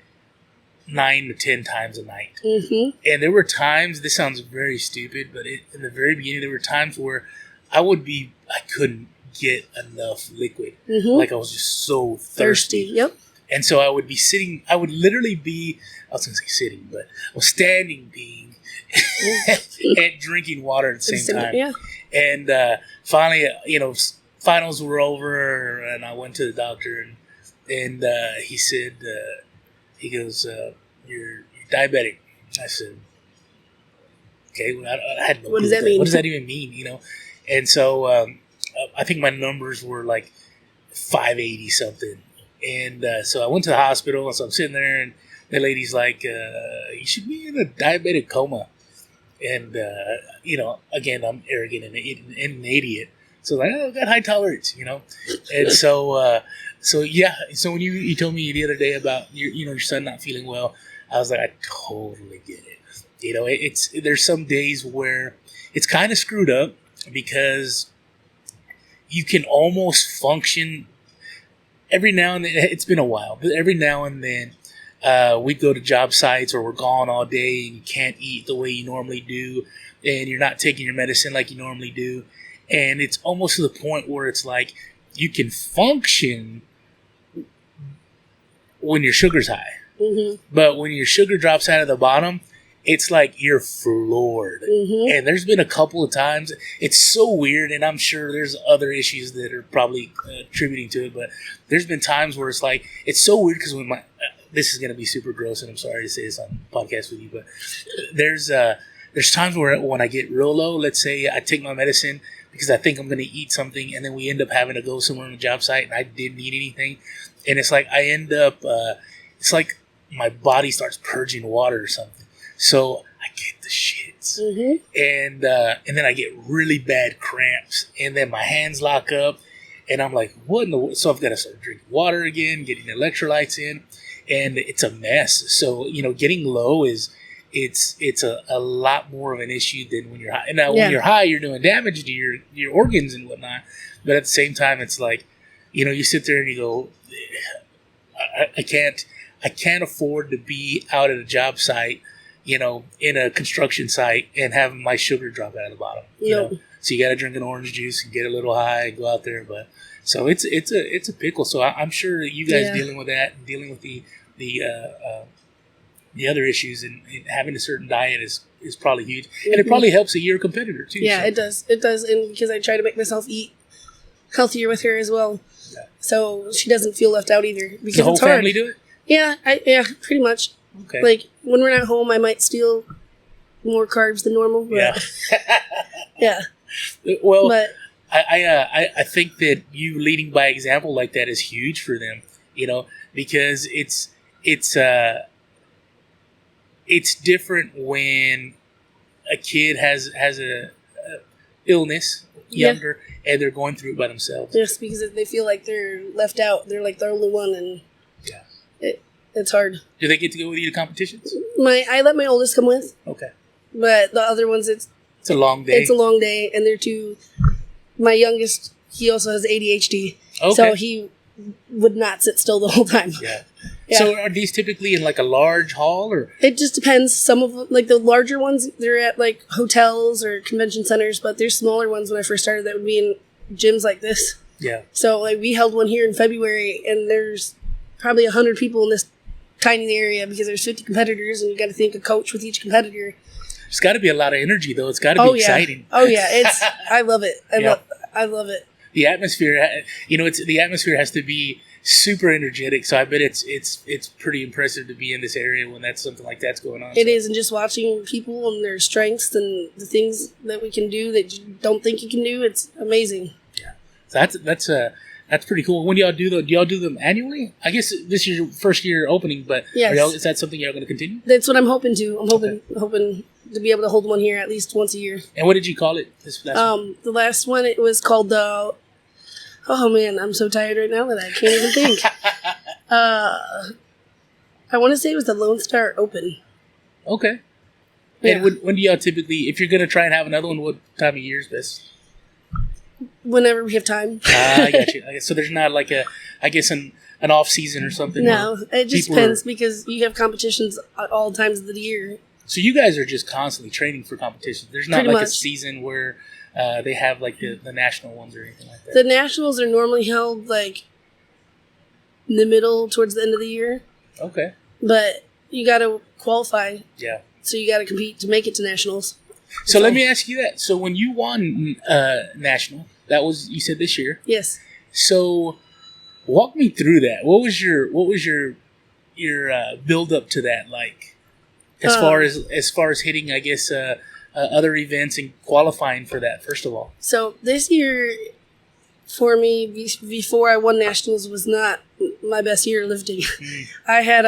9 to 10 times a night. Mm-hmm. And there were times, this sounds very stupid, but in the very beginning, there were times where I couldn't get enough liquid. Mm-hmm. Like I was just so thirsty. Yep. And so I would be sitting, I was going to say sitting, but I was standing peeing. And drinking water at the same time. Yeah. And finally, finals were over, and I went to the doctor, and he said, he goes, you're diabetic. I said, okay. Well, I had no What does that mean? What does that even mean? And so I think my numbers were like 580 something. And so I went to the hospital, and so I'm sitting there, and the lady's like, you should be in a diabetic coma. And, again, I'm arrogant and an idiot. So like, oh, I got high tolerance, and so yeah. So when you told me the other day about your son not feeling well, I was like, I totally get it. There's some days where it's kind of screwed up because you can almost function every now and then. It's been a while, but every now and then we go to job sites or we're gone all day and you can't eat the way you normally do and you're not taking your medicine like you normally do. And it's almost to the point where it's like you can function when your sugar's high. Mm-hmm. But when your sugar drops out of the bottom, it's like you're floored. Mm-hmm. And there's been a couple of times. It's so weird, and I'm sure there's other issues that are probably attributing to it. But there's been times where it's like, it's so weird because when this is going to be super gross, and I'm sorry to say this on the podcast with you, but there's times where when I get real low, let's say I take my medicine because I think I'm going to eat something, and then we end up having to go somewhere on the job site, and I didn't eat anything. And it's like I end up, it's like my body starts purging water or something. So I get the shits, mm-hmm. and then I get really bad cramps, and then my hands lock up, and I'm like, what in the world? So I've got to start drinking water again, getting electrolytes in, and it's a mess. So getting low it's a lot more of an issue than when you're high. Now when you're high, you're doing damage to your organs and whatnot, but at the same time, it's like you sit there and you go, I can't afford to be out at a job site, in a construction site and having my sugar drop out of the bottom. So you got to drink an orange juice and get a little high and go out there. But so it's a pickle. So I'm sure that you guys dealing with that, and dealing with the other issues, and having a certain diet is probably huge, and it probably helps that you're a competitor too. Yeah, so. it does, and because I try to make myself eat healthier with her as well, so she doesn't feel left out either. Because does the whole it's hard. family do it? Yeah, pretty much. Okay. Like when we're not home, I might steal more carbs than normal. But yeah. Well, but I think that you leading by example like that is huge for them. Because it's different when a kid has a illness younger and they're going through it by themselves. Just because they feel like they're left out, they're like the only one, and it's hard. Do they get to go with you to competitions? I let my oldest come with. Okay. But the other ones, it's a long day. It's a long day, and they're too. My youngest, he also has ADHD, so he would not sit still the whole time. Yeah. So are these typically in like a large hall, or? It just depends. Some of them, like the larger ones, they're at like hotels or convention centers, but there's smaller ones when I first started that would be in gyms like this. Yeah. So like we held one here in February, and there's probably 100 people in this tiny area because there's 50 competitors, and you got to think a coach with each competitor. There's got to be a lot of energy, though. It's got to be exciting. Oh yeah, I love it. I love it. The atmosphere, the atmosphere has to be super energetic. So I bet it's pretty impressive to be in this area when that's something like that's going on. It is, and just watching people and their strengths and the things that we can do that you don't think you can do, it's amazing. Yeah, so that's pretty cool. When do y'all do them? Do y'all do them annually? I guess this is your first year opening, but is that something y'all going to continue? That's what I'm hoping to. I'm hoping to be able to hold one here at least once a year. And what did you call it? This last one? The last one, it was called the. Oh man, I'm so tired right now that I can't even think. I want to say it was the Lonestar Open. Okay. Yeah. And when do y'all typically, if you're going to try and have another one, what time of year is this? Whenever we have time. I got you. So there's not like an off season or something? No, it just depends because you have competitions at all times of the year. So you guys are just constantly training for competitions. There's not a season where they have like the national ones or anything like that. The nationals are normally held like in the middle towards the end of the year. Okay. But you got to qualify. Yeah. So you got to compete to make it to nationals. So let me ask you that. So when you won national, that was, you said, this year. Yes. So walk me through that. What was your build up to that like? As far as hitting, I guess, other events and qualifying for that, first of all. So this year, for me, before I won nationals, was not my best year lifting. I had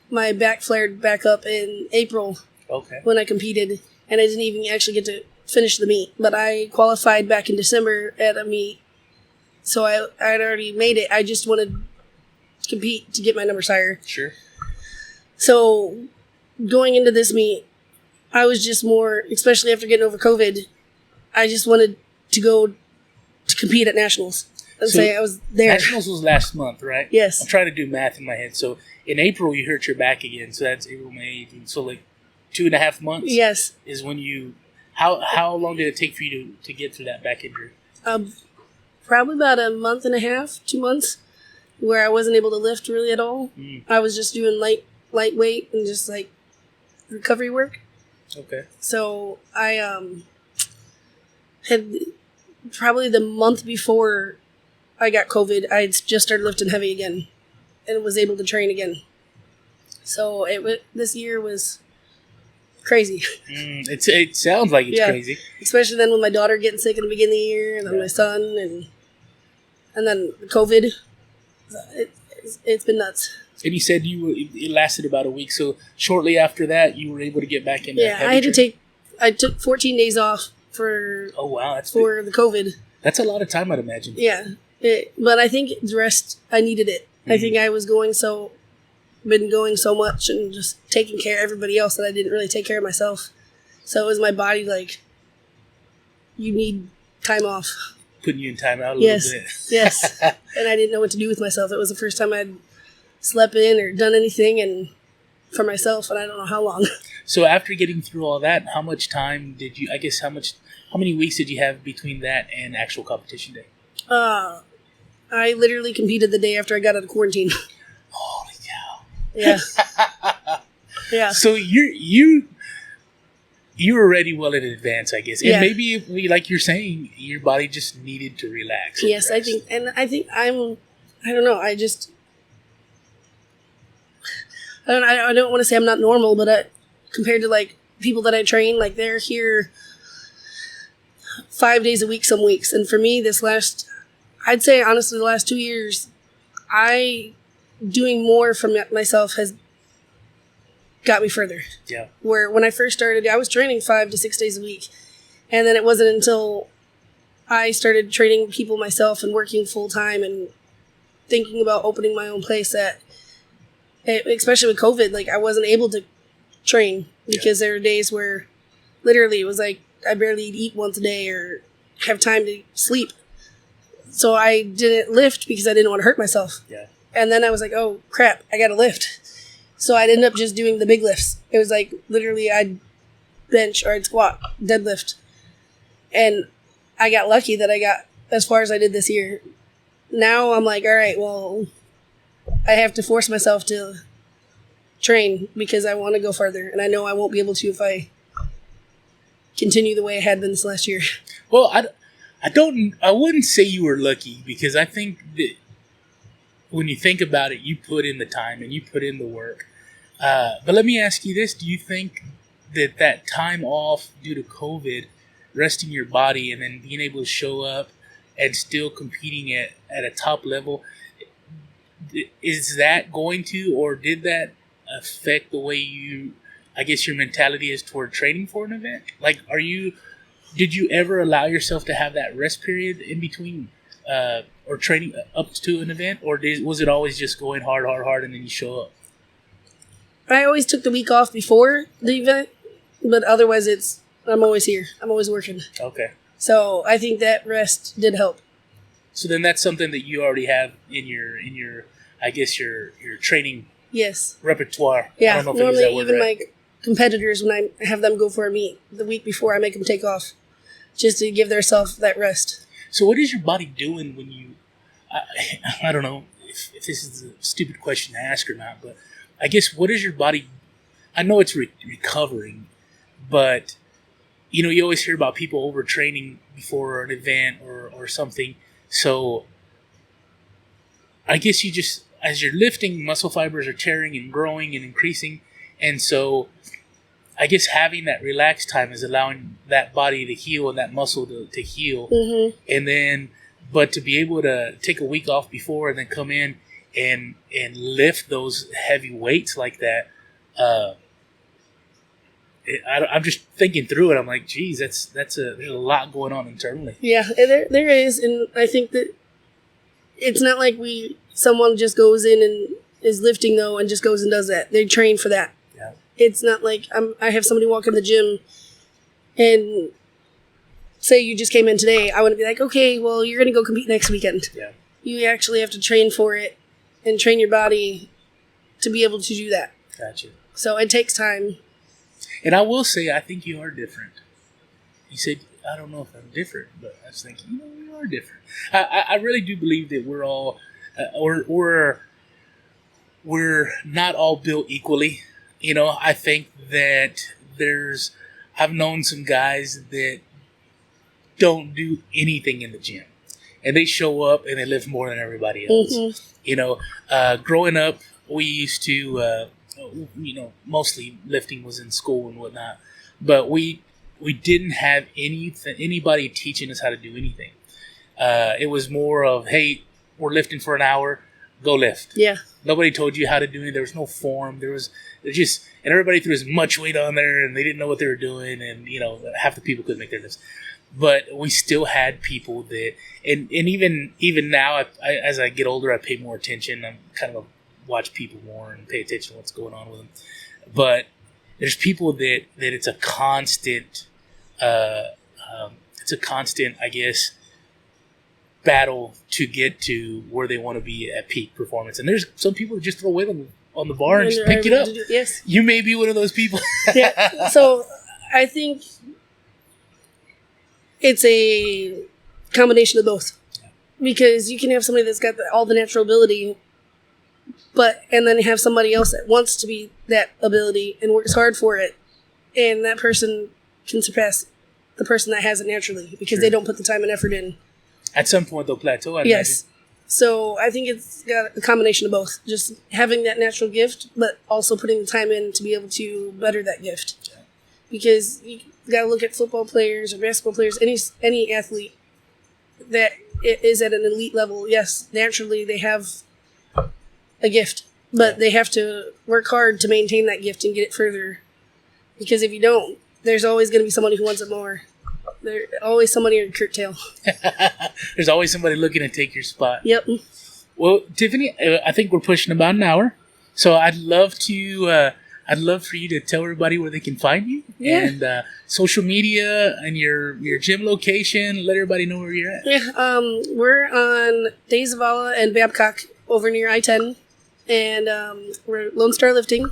my back flared back up in April when I competed, and I didn't even actually get to finish the meet, but I qualified back in December at a meet, so I'd already made it. I just wanted to compete to get my numbers higher. Sure. So going into this meet, I was just more, especially after getting over COVID, I just wanted to go to compete at nationals and say I was there. Nationals was last month, right? Yes. I'm trying to do math in my head. So in April, you hurt your back again. So that's April, May, June. So like 2.5 months. Yes. Is when you. How long did it take for you to get through that back injury? Probably about a month and a half, 2 months, where I wasn't able to lift really at all. I was just doing lightweight and just like recovery work. Okay. So I had probably the month before I got COVID, I just started lifting heavy again and was able to train again. So this year was crazy. It sounds like it's crazy. Especially then with my daughter getting sick in the beginning of the year, and then my son, and then COVID. It's been nuts. And you said it lasted about a week. So shortly after that, you were able to get back into heavy I took 14 days off for the COVID. That's a lot of time, I'd imagine. Yeah, but I think the rest, I needed it. I think I was been going so much and just taking care of everybody else that I didn't really take care of myself. So it was my body like, you need time off. Putting you in time out a little bit. Yes. And I didn't know what to do with myself. It was the first time I'd slept in or done anything and for myself, and I don't know how long. So after getting through all that, how much time did you, how many weeks did you have between that and actual competition day? I literally competed the day after I got out of quarantine. Holy cow. Yeah. Yeah. So you were ready well in advance, I guess. And maybe, like you're saying, your body just needed to relax. Yes, I think I don't know, I don't want to say I'm not normal, but compared to like people that I train, like they're here 5 days a week some weeks. And for me, I'd say honestly the last 2 years, doing more for myself has got me further. Yeah. Where when I first started, I was training 5 to 6 days a week. And then it wasn't until I started training people myself and working full time and thinking about opening my own place that, especially with COVID, like I wasn't able to train because there were days where literally it was like I barely eat once a day or have time to sleep. So I didn't lift because I didn't want to hurt myself. Yeah. And then I was like, oh crap, I got to lift. So I'd end up just doing the big lifts. It was like literally I'd bench or I'd squat, deadlift. And I got lucky that I got as far as I did this year. Now I'm like, all right, well, I have to force myself to train because I want to go further. And I know I won't be able to if I continue the way I had been this last year. Well, I wouldn't say you were lucky because I think that when you think about it, you put in the time and you put in the work. But let me ask you this. Do you think that time off due to COVID, resting your body and then being able to show up and still competing at a top level, is that going to, or did that affect the way your mentality is toward training for an event? Like, did you ever allow yourself to have that rest period in between or training up to an event, or was it always just going hard, and then you show up? I always took the week off before the event, but otherwise I'm always here. I'm always working. Okay. So I think that rest did help. So then that's something that you already have in your I guess your training repertoire. Yeah. I don't know if normally even my competitors, when I have them go for a meet, the week before I make them take off just to give themselves that rest. So what is your body doing when you, I don't know if this is a stupid question to ask or not, but I guess what is your body, I know it's recovering, but you always hear about people overtraining before an event or something. So I guess you just, as you're lifting, muscle fibers are tearing and growing and increasing. And so I guess having that relaxed time is allowing that body to heal and that muscle to heal. Mm-hmm. And then, but to be able to take a week off before and then come in and lift those heavy weights like that, I'm just thinking through it. I'm like, geez, there's a lot going on internally. Yeah, there is, and I think that it's not like someone just goes in and is lifting though and just goes and does that. They train for that. Yeah. It's not like I have somebody walk in the gym and say you just came in today. I wouldn't be like, okay, well, you're going to go compete next weekend. Yeah. You actually have to train for it and train your body to be able to do that. Gotcha. So it takes time. And I will say, I think you are different. You said, I don't know if I'm different, but I was thinking, you are different. I really do believe that we're all, we're not all built equally. I think that I've known some guys that don't do anything in the gym. And they show up and they lift more than everybody else. Mm-hmm. Growing up, we used to, mostly lifting was in school and whatnot. But we didn't have anybody teaching us how to do anything. It was more of, hey, we're lifting for an hour, go lift. Yeah. Nobody told you how to do it. There was no form. And everybody threw as much weight on there, and they didn't know what they were doing, and half the people couldn't make their lifts. But we still had people that, and even now, as I get older, I pay more attention. I'm kind of watch people more and pay attention to what's going on with them. But there's people that it's a constant, I guess, battle to get to where they want to be at peak performance. And there's some people that just throw weight on the bar and just pick it up. Yes. You may be one of those people. Yeah. So I think it's a combination of both. Because you can have somebody that's got all the natural ability, and then have somebody else that wants to be that ability and works hard for it, and that person can surpass the person that has it naturally because they don't put the time and effort in. At some point, they'll plateau. I'd yes. imagine. So I think it's got a combination of both. Just having that natural gift, but also putting the time in to be able to better that gift. Yeah. Because you got to look at football players or basketball players, any athlete that is at an elite level. Yes, naturally they have a gift, but they have to work hard to maintain that gift and get it further. Because if you don't, there's always going to be somebody who wants it more. There's always somebody in curtail. There's always somebody looking to take your spot. Yep. Well, Tiffany, I think we're pushing about an hour, so I'd love for you to tell everybody where they can find you and social media and your gym location. Let everybody know where you're at. Yeah. We're on De Zavala and Babcock over near I-10, and we're Lonestar Lifting,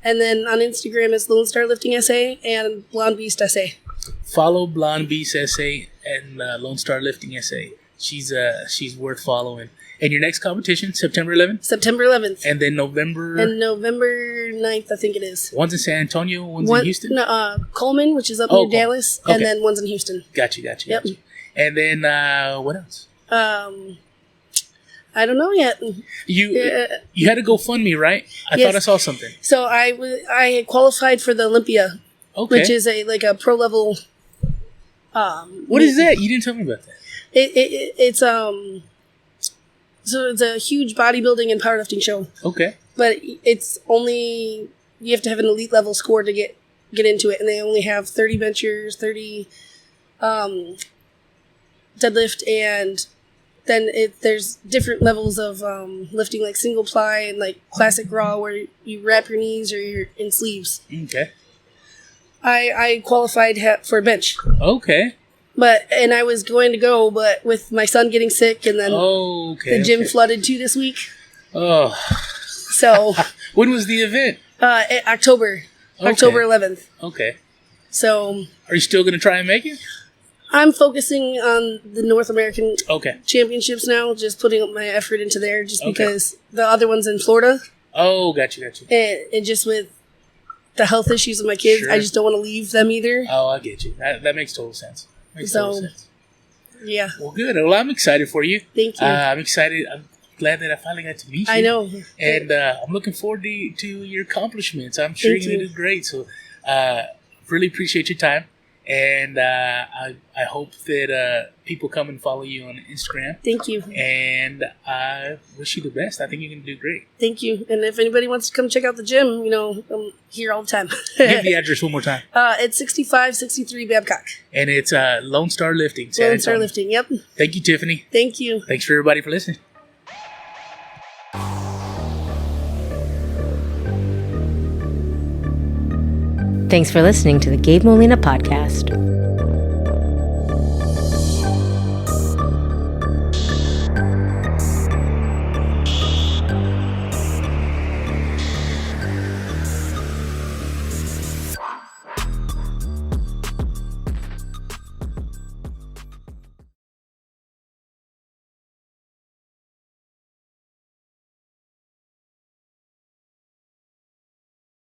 and then on Instagram is Lonestar Lifting SA and Blonde Beast SA. Follow Blonde Beast SA and Lonestar Lifting SA. She's worth following. And your next competition, September 11th? September 11th. And then November 9th, I think it is. One's in San Antonio, one's in Houston? No, Coleman, which is up near Dallas, and then one's in Houston. Gotcha. Yep. And then what else? I don't know yet. You had a GoFundMe, right? I thought I saw something. So I qualified for the Olympia, which is a pro level. What is that? You didn't tell me about that. It's So it's a huge bodybuilding and powerlifting show. Okay. But it's only, you have to have an elite level score to get into it, and they only have 30 benchers, 30 deadlift, and then there's different levels of lifting, like single ply and like classic raw, where you wrap your knees or you're in sleeves. Okay. I qualified for bench. Okay. And I was going to go, but with my son getting sick, and then the gym flooded too this week. Oh. So. When was the event? October 11th. Okay. So. Are you still going to try and make it? I'm focusing on the North American Championships now, just putting up my effort into there, just because the other one's in Florida. Oh, gotcha. And just with the health issues of my kids, I just don't want to leave them either. Oh, I get you. That makes total sense. Yeah. Well, good. Well, I'm excited for you. Thank you. I'm excited. I'm glad that I finally got to meet you. I know. And I'm looking forward to your accomplishments. I'm sure you're going to do great. So really appreciate your time. And I hope that people come and follow you on Instagram. Thank you. And I wish you the best. I think you're going to do great. Thank you. And if anybody wants to come check out the gym, I'm here all the time. Give the address one more time. It's 6563 Babcock. And it's Lonestar Lifting. Lonestar Lifting, yep. Thank you, Tiffany. Thank you. Thanks for everybody for listening. Thanks for listening to the Gabe Molina Podcast.